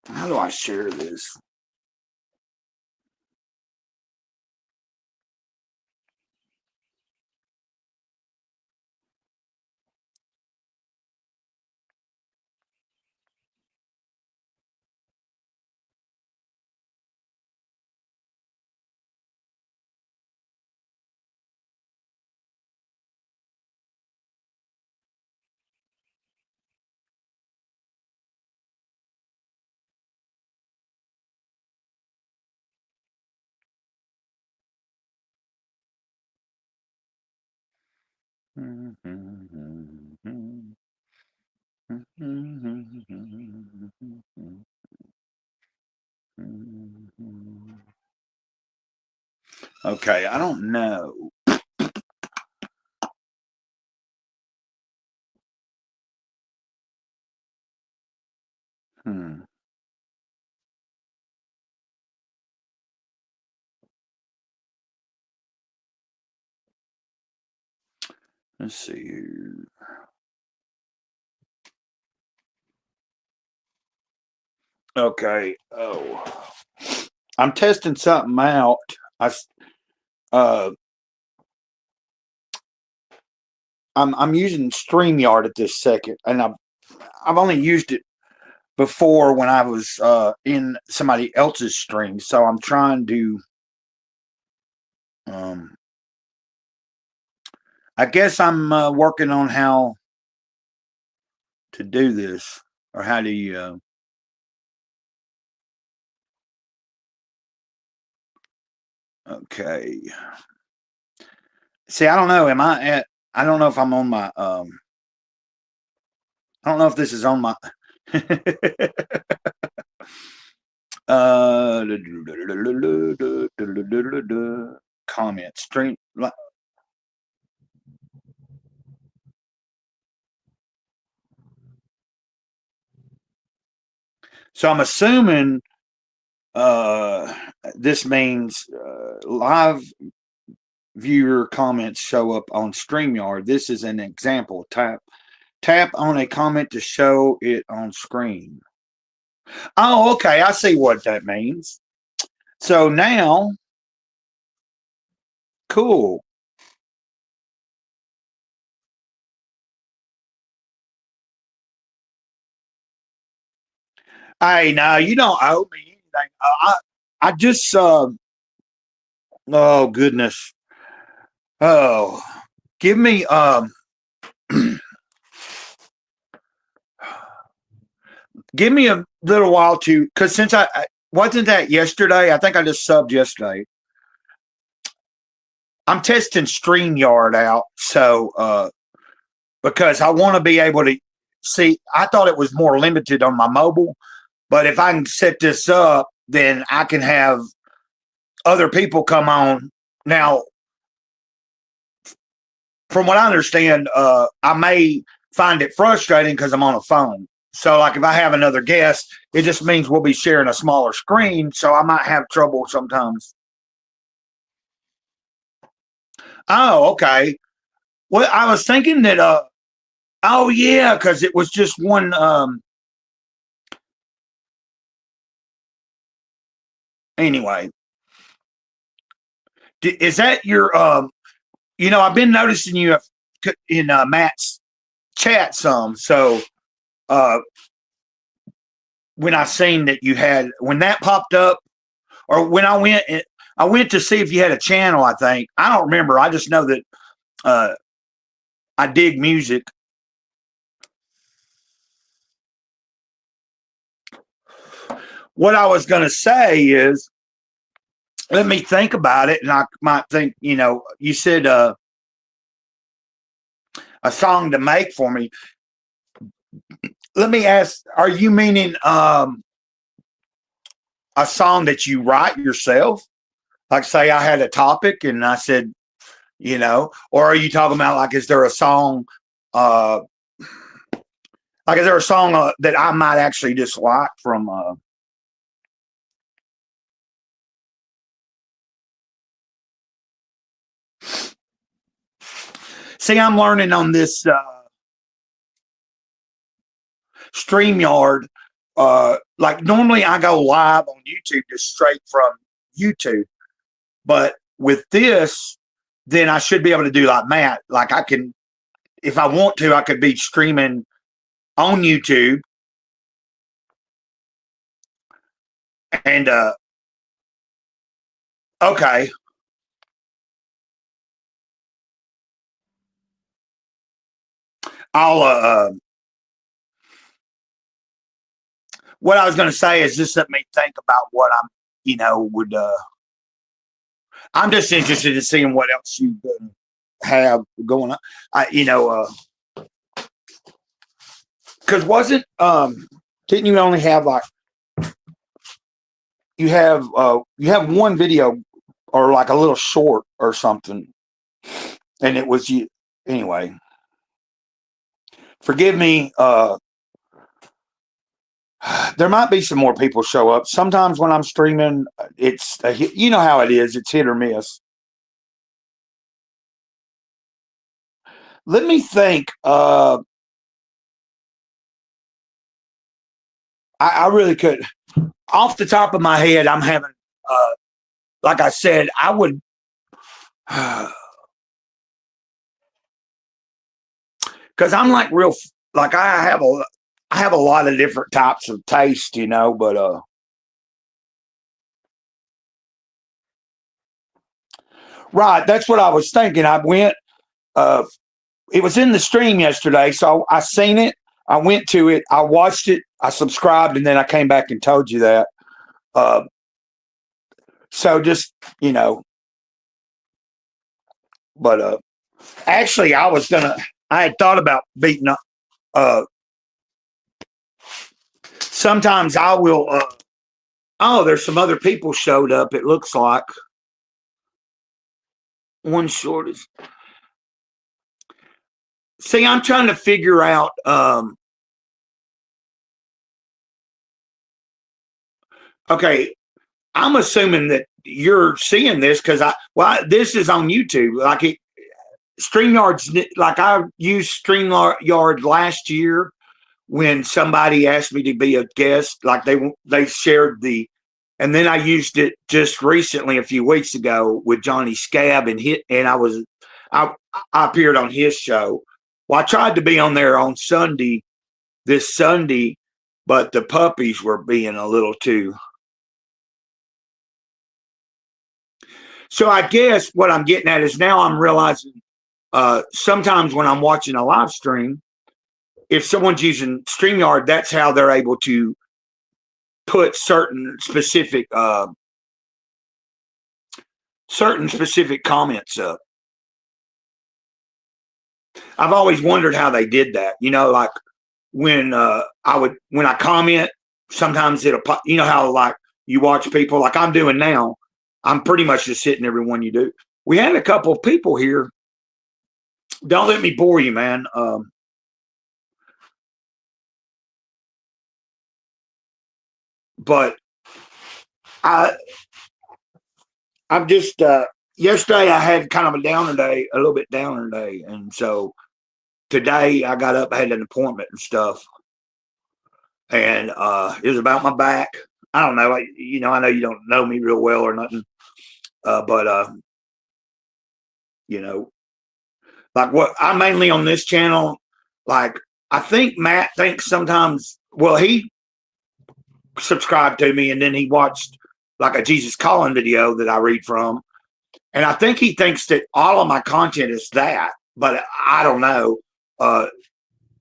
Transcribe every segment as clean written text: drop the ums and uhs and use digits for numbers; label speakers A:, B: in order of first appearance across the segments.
A: How do I share this? Okay, I don't know. Hmm. Let's see here. Okay. Oh, I'm testing something out. Uh, I'm using StreamYard at this second, and I've only used it before when I was in somebody else's stream. So I'm trying to. Um, I guess I'm working on how to do this, or how do you. Okay. See, I don't know. Am I at? I don't know if I'm on my. I don't know if this is on my. uh, comment stream. So I'm assuming uh, this means live viewer comments show up on StreamYard. This is an example. Tap on a comment to show it on screen. Oh, okay. I see what that means. So now, cool. Hey, now you don't owe me anything. I just, oh goodness. Oh, give me, give me a little while to, because since I wasn't that yesterday, I think I just subbed yesterday. I'm testing StreamYard out, so because I want to be able to see. I thought it was more limited on my mobile, but if I can set this up, then I can have other people come on. Now, from what I understand, I may find it frustrating because I'm on a phone. So, like, if I have another guest, it just means we'll be sharing a smaller screen. So, I might have trouble sometimes. Oh, okay. Well, I was thinking that. Oh yeah, because it was just one. Anyway, is that your? I've been noticing you in Matt's chat some. So, uh, when I seen that you had when that popped up, or when I went to see if you had a channel. I think I don't remember. I just know that uh, I dig music. What I was going to say is, let me think about it, and I might think. You said a song to make for me. Let me ask: are you meaning a song that you write yourself? Like, say, I had a topic, and I said, or are you talking about, like, is there a song? Uh, like, is there a song that I might actually just like from? See, I'm learning on this StreamYard. like normally I go live on YouTube just straight from YouTube, but with this, then I should be able to do like Matt. Like I can, if I want to, I could be streaming on YouTube and okay. I'll what I was going to say is just let me think about what I'm, would I'm just interested in seeing what else you have going on. Because wasn't didn't you only have like you have one video or like a little short or something, and it was you anyway. Forgive me. There might be some more people show up. Sometimes when I'm streaming, it's you know how it is. It's hit or miss. Let me think. I really could. Off the top of my head, I'm having, like I said, I would, because I'm like real, like I have a lot of different types of taste, but right, that's what I was thinking. I went, it was in the stream yesterday, so I seen it. I went to it. I watched it. I subscribed, and then I came back and told you that. Uh, so just but actually, I had thought about beating up. Sometimes I will. Oh, there's some other people showed up. It looks like one short is. See, I'm trying to figure out. Okay, I'm assuming that you're seeing this because this is on YouTube. Like StreamYard's like I used StreamYard last year when somebody asked me to be a guest. Like they shared and then I used it just recently a few weeks ago with Johnny Scab and I appeared on his show. Well, I tried to be on there on this Sunday, but the puppies were being a little too. So I guess what I'm getting at is now I'm realizing sometimes when I'm watching a live stream, if someone's using StreamYard, that's how they're able to put certain specific comments up. I've always wondered how they did that. Like when when I comment, sometimes it'll pop. You know how like you watch people like I'm doing now. I'm pretty much just hitting every one you do. We had a couple of people here. Don't let me bore you, man. But I'm just yesterday I had kind of a little bit downer day, and so today I got up, I had an appointment and stuff, and it was about my back. I don't know, I know you don't know me real well or nothing, but like what I'm mainly on this channel, like I think Matt thinks sometimes. Well, he subscribed to me, and then he watched like a Jesus Calling video that I read from. And I think he thinks that all of my content is that, but I don't know.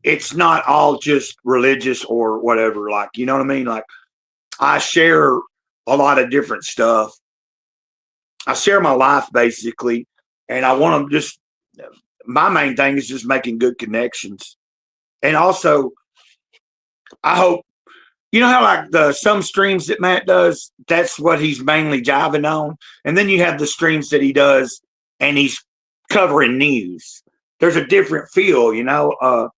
A: It's not all just religious or whatever. Like, you know what I mean? Like, I share a lot of different stuff. I share my life basically, and I want to just. My main thing is just making good connections, and also, I hope how like some streams that Matt does, that's what he's mainly jiving on. And then you have the streams that he does and he's covering news. There's a different feel, I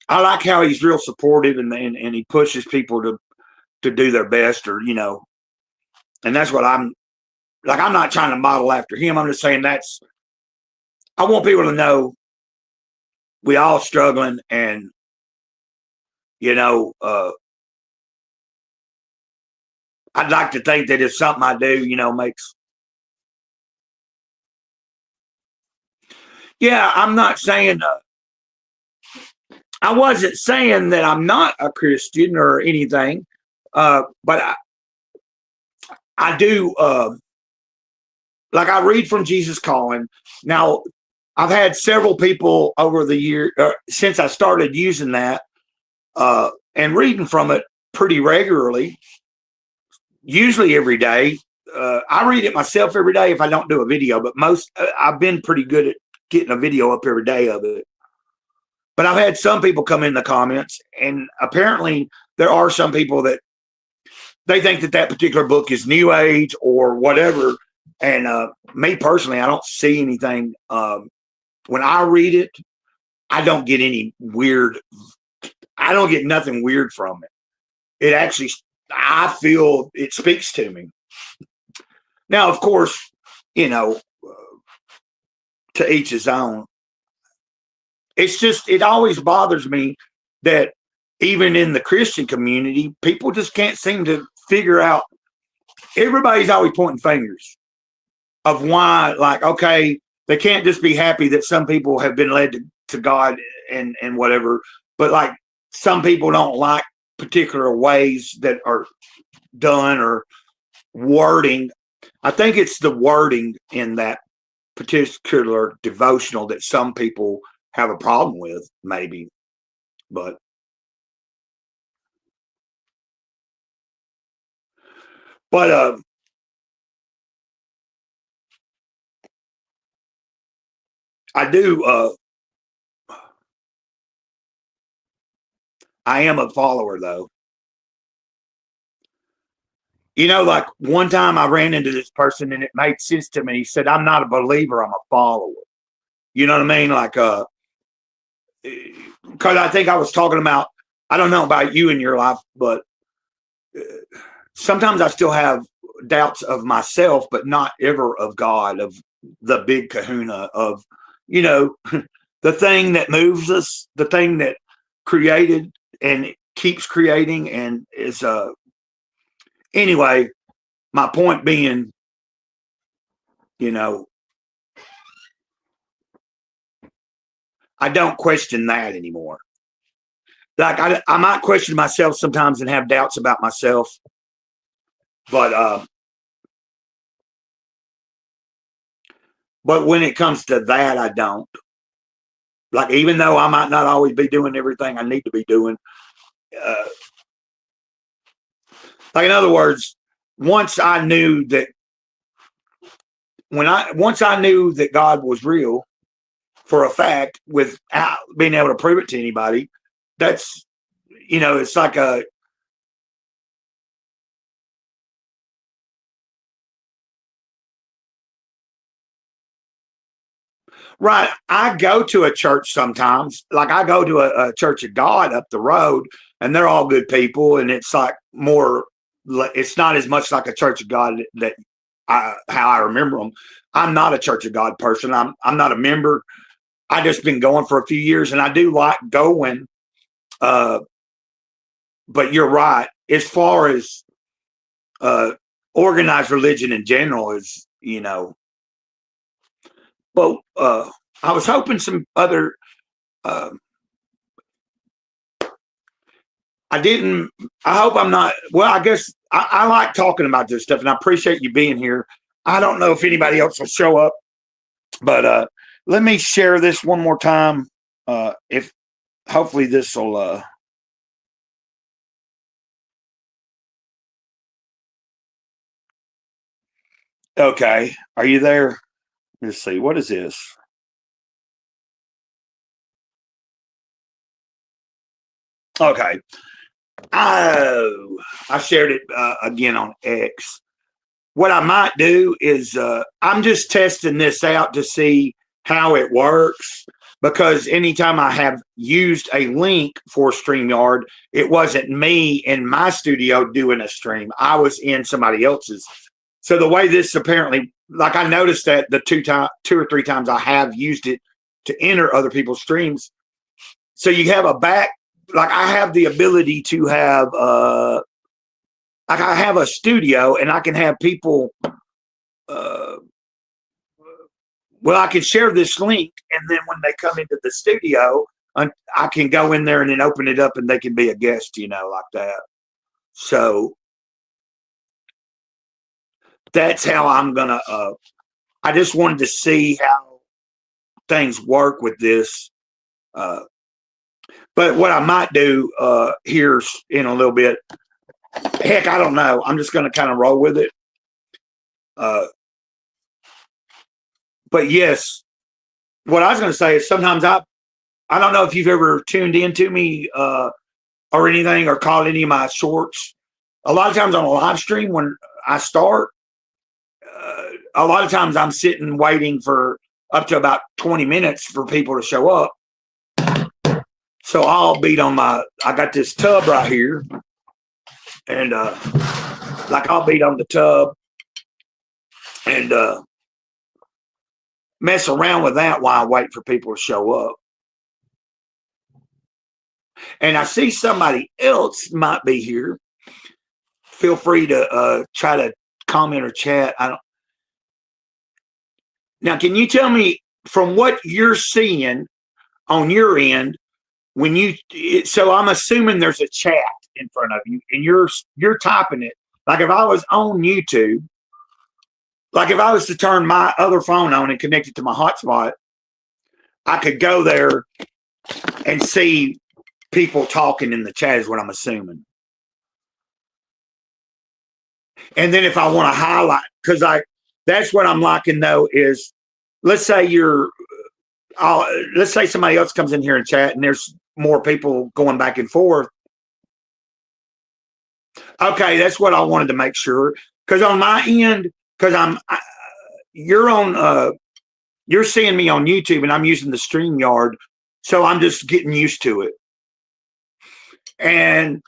A: like how he's real supportive and he pushes people to do their best and that's what I'm like. I'm not trying to model after him. I'm just saying I want people to know we all struggling and I'd like to think that if something I do, makes. Yeah, I'm not saying. I wasn't saying that I'm not a Christian or anything, but I do. Like I read from Jesus Calling. Now, I've had several people over the year since I started using that and reading from it pretty regularly, usually every day. I read it myself every day if I don't do a video, but I've been pretty good at getting a video up every day of it. But I've had some people come in the comments, and apparently there are some people that they think that particular book is New Age or whatever. And me personally, I don't see anything. When I read it, I don't get any weird. I don't get nothing weird from it. It actually, I feel it speaks to me. Now, of course, to each his own. It's just, it always bothers me that even in the Christian community, people just can't seem to figure out. Everybody's always pointing fingers of why, like, okay, they can't just be happy that some people have been led to God and whatever, but like some people don't like particular ways that are done or wording. I think it's the wording in that particular devotional that some people have a problem with, maybe. But I do I am a follower though. Like one time I ran into this person and it made sense to me. He said, I'm not a believer, I'm a follower. You know what I mean? Like because I think I was talking about, I don't know about you in your life, but sometimes I still have doubts of myself, but not ever of God, of the big kahuna, of, the thing that moves us, the thing that created and keeps creating and is, anyway, my point being, I don't question that anymore. Like I might question myself sometimes and have doubts about myself, but when it comes to that, I don't. Like even though I might not always be doing everything I need to be doing, like in other words, once I knew that God was real for a fact without being able to prove it to anybody, that's, it's like a, right. I go to a church sometimes, like I go to a Church of God up the road and they're all good people. And it's like it's not as much like a Church of God that how I remember them. I'm not a Church of God person. I'm not a member. I just been going for a few years and I do like going. But you're right. As far as organized religion in general is, well, I was hoping some other, I hope I'm not, well, I guess I like talking about this stuff and I appreciate you being here. I don't know if anybody else will show up, but let me share this one more time. If hopefully this will, okay. Are you there? Let's see. What is this? Okay. Oh, I shared it again on X. What I might do is I'm just testing this out to see how it works because anytime I have used a link for StreamYard, it wasn't me in my studio doing a stream. I was in somebody else's. So the way this apparently, like I noticed that the two or three times I have used it to enter other people's streams. So you have like I have the ability to have like I have a studio and I can have people. Uh, well, I can share this link, and then when they come into the studio, I can go in there and then open it up, and they can be a guest, like that. So that's how I'm gonna. I just wanted to see how things work with this. Uh, but what I might do here in a little bit, heck, I don't know. I'm just gonna kind of roll with it. But yes, what I was going to say is sometimes I don't know if you've ever tuned into me or anything or caught any of my shorts. A lot of times on a live stream when I start, a lot of times I'm sitting waiting for up to about 20 minutes for people to show up. So I'll beat on I got this tub right here, and like I'll beat on the tub and mess around with that while I wait for people to show up. And I see somebody else might be here. Feel free to try to comment or chat. Now, can you tell me from what you're seeing on your end so I'm assuming there's a chat in front of you and you're typing it. Like if I was on YouTube, like if I was to turn my other phone on and connect it to my hotspot, I could go there and see people talking in the chat is what I'm assuming. And then if I want to highlight, because that's what I'm liking though is, let's say let's say somebody else comes in here and chat and there's more people going back and forth. Okay, that's what I wanted to make sure. Because on my end, because you're seeing me on YouTube and I'm using the StreamYard, so I'm just getting used to it. And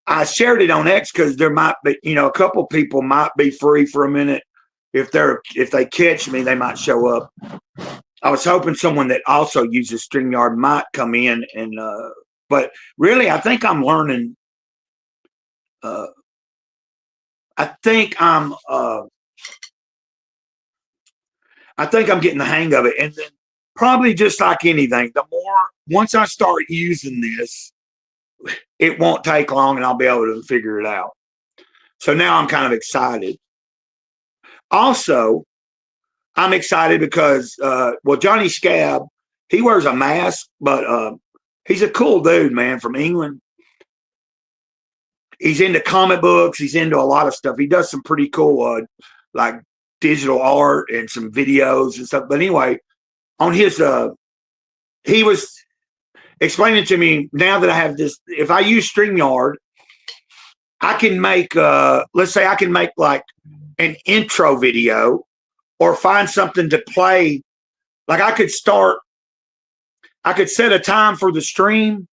A: I shared it on X because there might be, a couple people might be free for a minute. If they catch me, they might show up. I was hoping someone that also uses StreamYard might come in and but really I think I'm learning. I think I'm getting the hang of it. And then probably just like anything, once I start using this, it won't take long and I'll be able to figure it out. So now I'm kind of excited. Also, I'm excited because, Johnny Scab, he wears a mask, but he's a cool dude, man, from England. He's into comic books. He's into a lot of stuff. He does some pretty cool, like digital art and some videos and stuff. But anyway, on his, he was explaining to me now that I have this, if I use StreamYard, I can make, let's say I can make like an intro video or find something to play. Like I could set a time for the stream,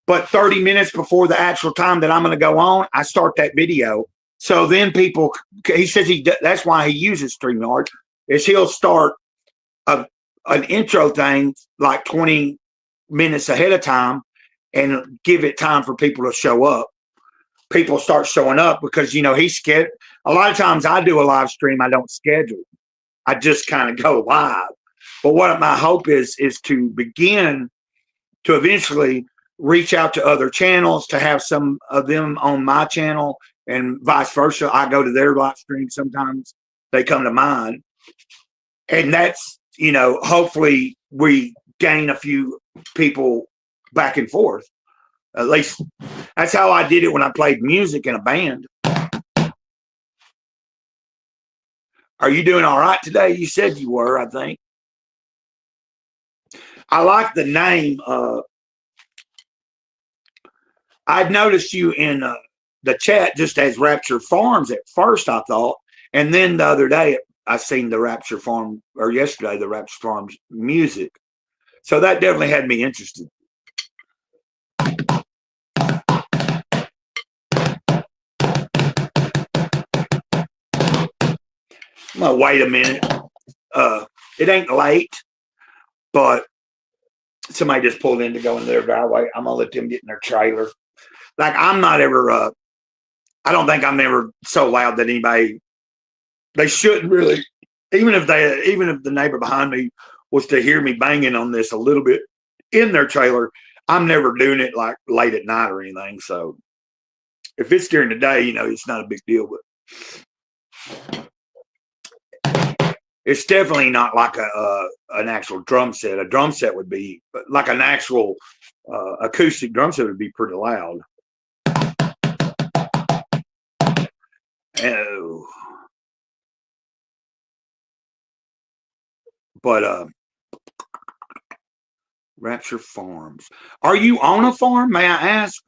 A: but 30 minutes before the actual time that I'm going to go on, I start that video. So then he says that's why he uses StreamYard, is he'll start an intro thing like 20 minutes ahead of time and give it time for people to show up. People start showing up because, he's scared. A lot of times I do a live stream, I don't schedule. I just kind of go live. But what my hope is to begin to eventually reach out to other channels, to have some of them on my channel and vice versa. I go to their live stream. Sometimes they come to mine. And that's, hopefully we gain a few people back and forth. At least that's how I did it when I played music in a band. Are you doing all right today? You said you were, I think. I like the name. I'd noticed you in the chat just as Rapture Farms at first, I thought. And then the other day, I seen the Rapture Farm, or yesterday, the Rapture Farms music. So that definitely had me interested. I'm gonna wait a minute. It ain't late, but somebody just pulled in to go into their driveway. I'm gonna let them get in their trailer. Like I'm not ever I don't think I'm ever so loud that anybody, they shouldn't really, even if the neighbor behind me was to hear me banging on this a little bit in their trailer, I'm never doing it like late at night or anything. So if it's during the day, it's not a big deal, but it's definitely not like an actual drum set. A drum set would be like an actual acoustic drum set would be pretty loud. Oh. But Rapture Farms. Are you on a farm, may I ask?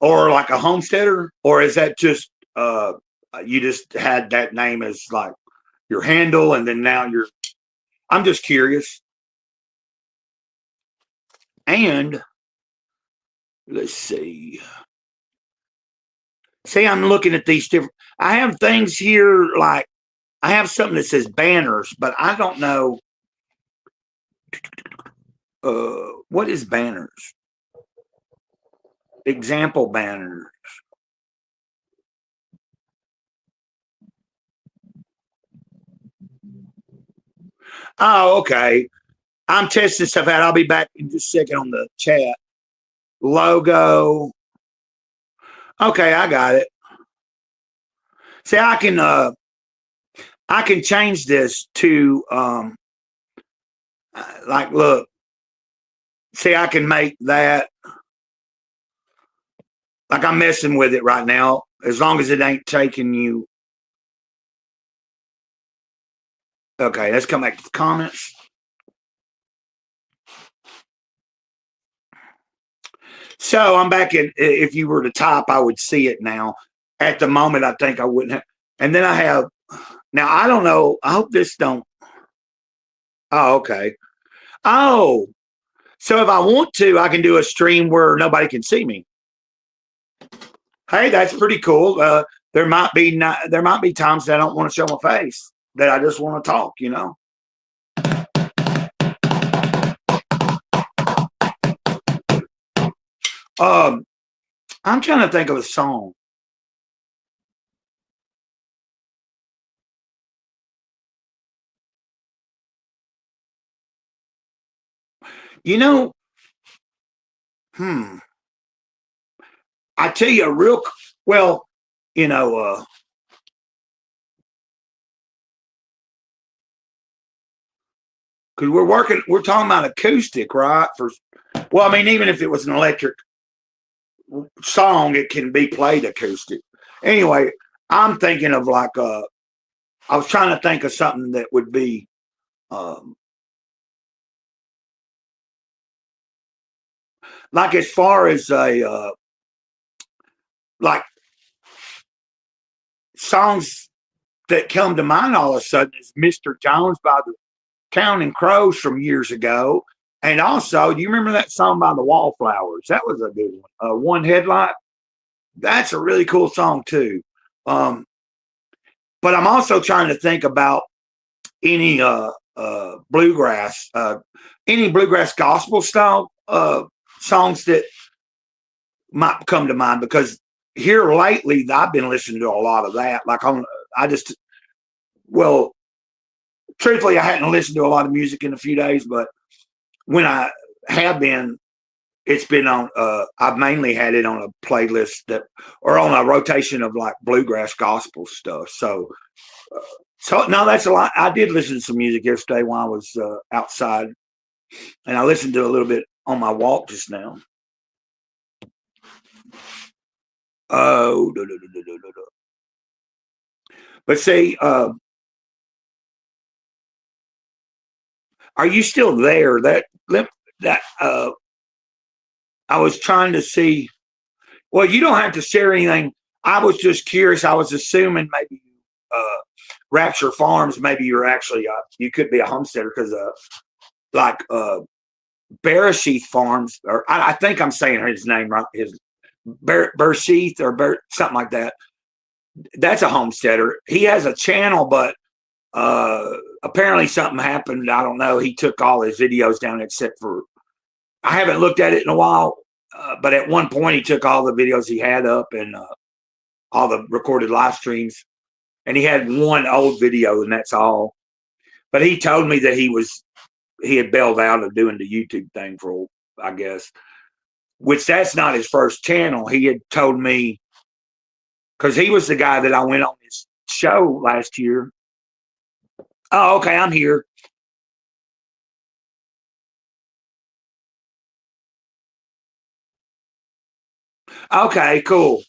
A: Or like a homesteader? Or is that just you just had that name as like your handle and then now I'm just curious. And let's see. See, I'm looking at these different, I have things here like I have something that says banners, but I don't know what is banners? Example banners. Oh, okay. I'm testing stuff out. I'll be back in just a second on the chat. Logo. Okay, I got it. See, I can change this to like look. See, I can make that like I'm messing with it right now, as long as it ain't taking you. Okay, let's come back to the comments. So I'm back in. If you were to type, I would see it now. At the moment, I think I wouldn't have. And then I have. Now I don't know. I hope this don't. Oh, okay. Oh, so if I want to, I can do a stream where nobody can see me. Hey, that's pretty cool. There might be times that I don't want to show my face, that I just want to talk. I'm trying to think of a song. I tell you well, because we're talking about acoustic, right? Well, I mean, even if it was an electric song, it can be played acoustic. Anyway, I'm thinking of like I was trying to think of something that would be like as far as a like songs that come to mind all of a sudden is Mr. Jones by the Counting Crows from years ago. And also, do you remember that song by the Wallflowers? That was a good one. One Headlight. That's a really cool song too. But I'm also trying to think about any bluegrass, any bluegrass gospel style songs that might come to mind, because here lately I've been listening to a lot of that. Like truthfully, I hadn't listened to a lot of music in a few days, but when I have been, it's been on. I've mainly had it on a playlist or on a rotation of like bluegrass gospel stuff. So no, that's a lot. I did listen to some music yesterday while I was outside, and I listened to a little bit on my walk just now. Oh, but see, are you still there? I was trying to see. Well, you don't have to share anything. I was just curious. I was assuming maybe Rapture Farms. Maybe you're actually you could be a homesteader, because like Bearsheath Farms, or I think I'm saying his name right. His Bearsheath or something like that. That's a homesteader. He has a channel, but apparently something happened. I don't know. He took all his videos down except for, I haven't looked at it in a while, but at one point he took all the videos he had up, and all the recorded live streams, and he had one old video, and that's all. But he told me that he had bailed out of doing the YouTube thing for, I guess, which that's not his first channel. He had told me, because he was the guy that I went on his show last year. Oh, okay, I'm here. Okay, cool.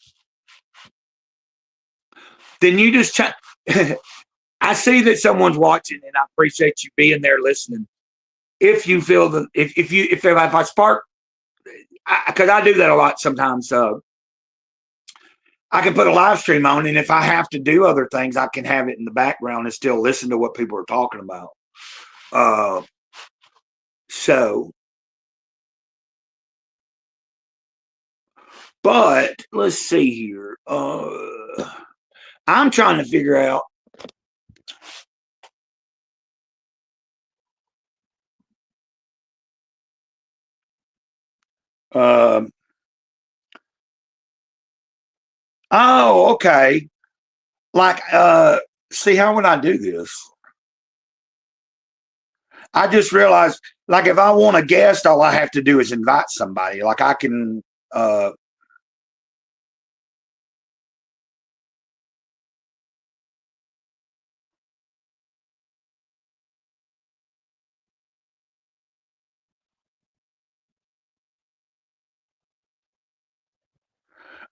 A: Then you just I see that someone's watching, and I appreciate you being there listening. If you feel that if I spark, because I do that a lot sometimes. I can put a live stream on, and if I have to do other things, I can have it in the background and still listen to what people are talking about. So, but let's see here. I'm trying to figure out. Oh, okay. Like, see, how would I do this? I just realized, like, if I want a guest, all I have to do is invite somebody. Like, I can.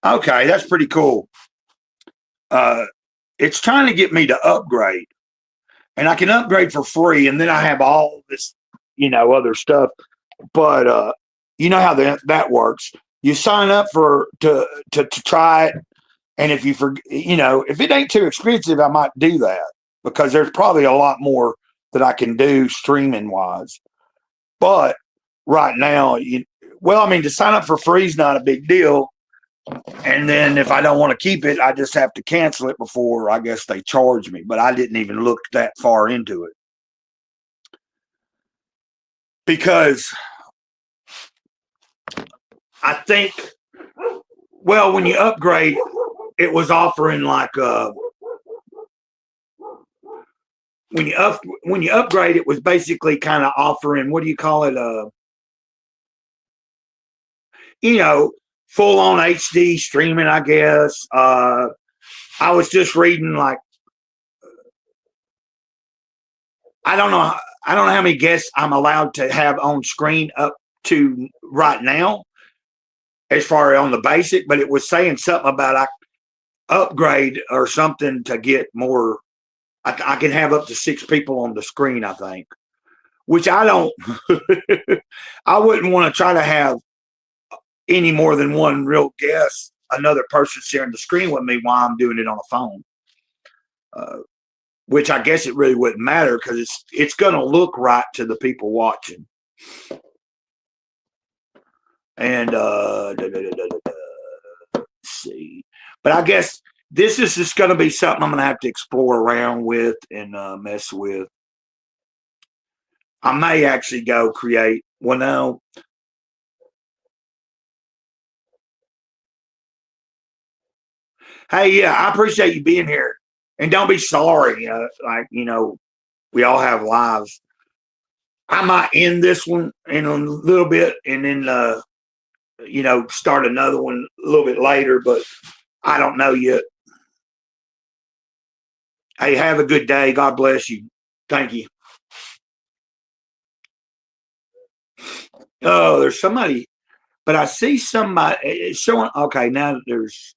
A: Okay, that's pretty cool. It's trying to get me to upgrade, and I can upgrade for free, and then I have all this, other stuff. But you know how that works. You sign up to try it, and if you forget, if it ain't too expensive, I might do that because there's probably a lot more that I can do streaming wise. But right now, to sign up for free is not a big deal. And then if I don't want to keep it, I just have to cancel it before I guess they charge me. But I didn't even look that far into it because I think, well, when you upgrade, it was offering like when you upgrade, it was basically kind of offering, what do you call it? Full on HD streaming, I guess. I was just reading like I don't know how many guests I'm allowed to have on screen up to right now, as far as on the basic, but it was saying something about I upgrade or something to get more. I can have up to 6 people on the screen, I think, which I don't. I wouldn't want to try to have any more than one real guest, another person sharing the screen with me while I'm doing it on a phone. Which I guess it really wouldn't matter because it's going to look right to the people watching. And let's see, but I guess this is just going to be something I'm going to have to explore around with and mess with. I may actually go create. Well, no. Hey, yeah, I appreciate you being here, and don't be sorry. We all have lives. I might end this one in a little bit, and then start another one a little bit later, but I don't know yet. Hey, have a good day. God bless you. Thank you. Oh, there's somebody, but I see somebody it's showing. Okay, now there's.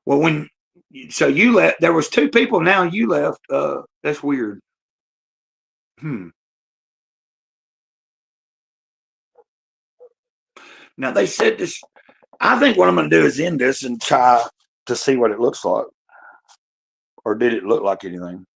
A: Well, so you left, there was 2 people. Now you left. That's weird. Now they said this. I think what I'm going to do is end this and try to see what it looks like. Or did it look like anything?